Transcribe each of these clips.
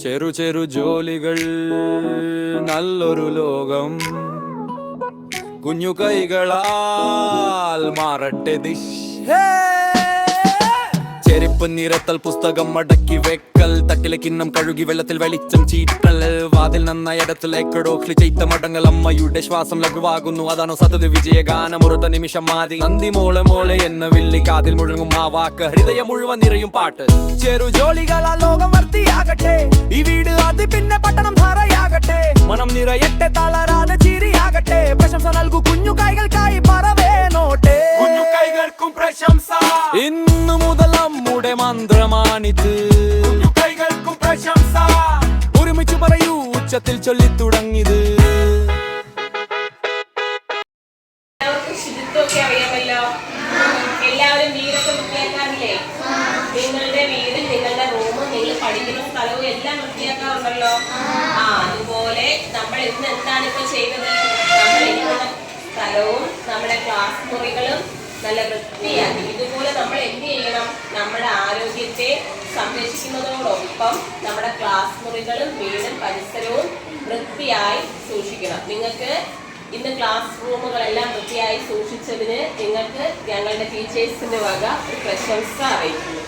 ചെറു ചെറു ജോലികൾ നല്ലൊരു ലോകം കുഞ്ഞു കൈകളാൽ മാറട്ടെ ദിശ ചെരുപ്പ് നിരത്തൽ പുസ്തകം മടക്കി വെക്കൽ തട്ടിലെ കിണ്ണം കഴുകി വെള്ളത്തിൽ വെളിച്ചം ചീറ്റൽ വാതിൽ നന്നായി ഇടത്തിലേക്കടോക്ലി ചെയ്ത മടങ്ങൽ അമ്മയുടെ ശ്വാസം ലഘുവാകുന്നു അതാണോ സതത് വിജയഗാനം മുറുത്ത നിമിഷം മാതി നന്ദി മോളെ മോളെ എന്ന വില്ലി കാതിൽ മുഴങ്ങും ആ വാക്ക് ഹൃദയം മുഴുവൻ നിറയും പാട്ട് ചെറു ജോലികളാ ലോകം വർത്തിയാകട്ടെ ഈ വീട് അത് പിന്നെ പട്ടണം ധാരയാകട്ടെ മനം നിറയട്ടെ തളരാതെ ചിരിയാകട്ടെ പ്രശംസ നൽകൂ കുഞ്ഞു കൈകൾക്കായി പറവേനോട്ടെ കുഞ്ഞു കൈകൾക്കും പ്രശംസ ഇന്നു മുതൽ നമ്മുടെ മന്ത്രമാണിത് കുഞ്ഞു കൈകൾക്കും പ്രശംസ ഒരുമിച്ച് പറയൂ ഉച്ചത്തിൽ ചൊല്ലി തുടങ്ങിയത് ശുചിത്വമൊക്കെ അറിയാമല്ലോ എല്ലാവരും വീടൊക്കെ വൃത്തിയാക്കാറില്ലേ നിങ്ങളുടെ വീട് നിങ്ങളുടെ റൂമും നിങ്ങൾ പഠിക്കുന്ന സ്ഥലവും എല്ലാം വൃത്തിയാക്കാറുണ്ടല്ലോ അതുപോലെ നമ്മൾ ഇന്ന് എന്താണ് ഇപ്പൊ ചെയ്തത് നമ്മൾ ഇരിക്കുന്ന സ്ഥലവും നമ്മുടെ ക്ലാസ് മുറികളും നല്ല വൃത്തിയാക്കി ഇതുപോലെ നമ്മൾ എന്ത് ചെയ്യണം നമ്മുടെ ആരോഗ്യത്തെ സംരക്ഷിക്കുന്നതോടൊപ്പം നമ്മുടെ ക്ലാസ് മുറികളും വീടും പരിസരവും വൃത്തിയായി സൂക്ഷിക്കണം നിങ്ങൾക്ക് ഇന്ന് ക്ലാസ് റൂമുകളെല്ലാം വൃത്തിയായി സൂക്ഷിച്ചതിന് നിങ്ങൾക്ക് ഞങ്ങളുടെ ടീച്ചേഴ്സിന്റെ വക ഒരു പ്രശംസ അറിയിക്കുന്നു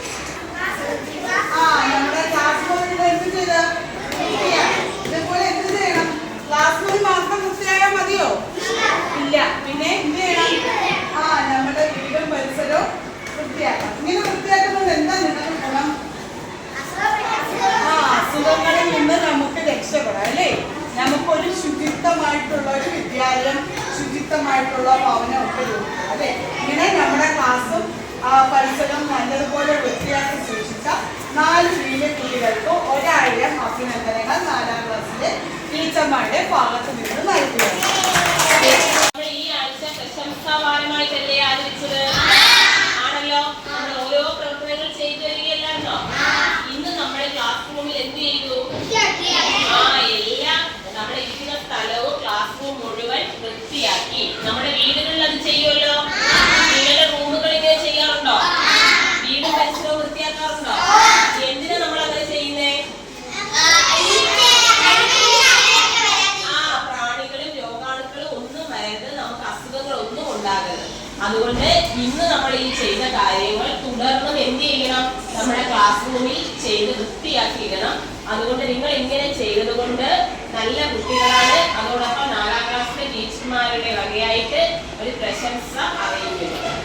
മതിയോ ഇല്ല പിന്നെ എന്ത് ചെയ്യണം നമ്മുടെ വീടും പരിസരവും വൃത്തിയാക്കാം ഇങ്ങനെ വൃത്തിയാക്കുന്നത് എന്താ നിങ്ങൾക്ക് ഗുണം അസുഖങ്ങളിൽ നിന്ന് നമുക്ക് രക്ഷപ്പെടാം അല്ലേ നമുക്കൊരു ശുചിത്വമായിട്ടുള്ള ഒരു വിദ്യാലയം ശുചിത്വമായിട്ടുള്ള ഭവനം ഒക്കെ രൂപം അല്ലേ ഇങ്ങനെ നമ്മുടെ ക്ലാസ്സും പരിസരം നല്ലതുപോലെ വൃത്തിയാക്കി സൂക്ഷിച്ച 4 വീട്ടിലെ കുട്ടികൾക്ക് 1000 അഭിനന്ദനങ്ങൾ 4ാം ക്ലാസ്സിലെ ടീച്ചർമാരുടെ ഭാഗത്ത് നിന്ന് നൽകുകയാണ് ഈ ആഴ്ച പ്രശംസാവാരമായിട്ടല്ലേ ആചരിച്ചത് ആണല്ലോ നമ്മൾ ഓരോ പ്രവർത്തനങ്ങൾ ചെയ്തു വരികയല്ലായിരുന്നോ ഇന്ന് നമ്മുടെ ക്ലാസ് റൂമിൽ എന്ത് ചെയ്തു എല്ലാം നമ്മുടെ ഇരിക്കുന്ന സ്ഥലവും ക്ലാസ് റൂം മുഴുവൻ വൃത്തിയാക്കി നമ്മുടെ വീടുകളിൽ അത് ചെയ്യുമല്ലോ നിങ്ങളുടെ റൂമുകൾ ഇങ്ങനെ ചെയ്യാറുണ്ടോ വീടും പരിസരവും വൃത്തിയാക്കാറുണ്ടോ എന്തിനാ നമ്മൾ അങ്ങനെ ചെയ്യുന്നേ പ്രാണികളും രോഗാണുക്കളും ഒന്നും വരരുത് നമുക്ക് അസുഖങ്ങളൊന്നും ഉണ്ടാകരുത് അതുകൊണ്ട് ഇന്ന് നമ്മൾ ഈ ചെയ്ത കാര്യങ്ങൾ തുടർന്നും എന്ത് ചെയ്യണം നമ്മുടെ ക്ലാസ് റൂമിൽ ചെയ്ത് വൃത്തിയാക്കിയിടണം അതുകൊണ്ട് നിങ്ങൾ ഇങ്ങനെ ചെയ്തത് കൊണ്ട് നല്ല കുട്ടികളാണ് അതോടൊപ്പം 4ാം ക്ലാസ്സിലെ ടീച്ചർമാരുടെ വകയായിട്ട് ഒരു പ്രശംസ അറിയിക്കുന്നു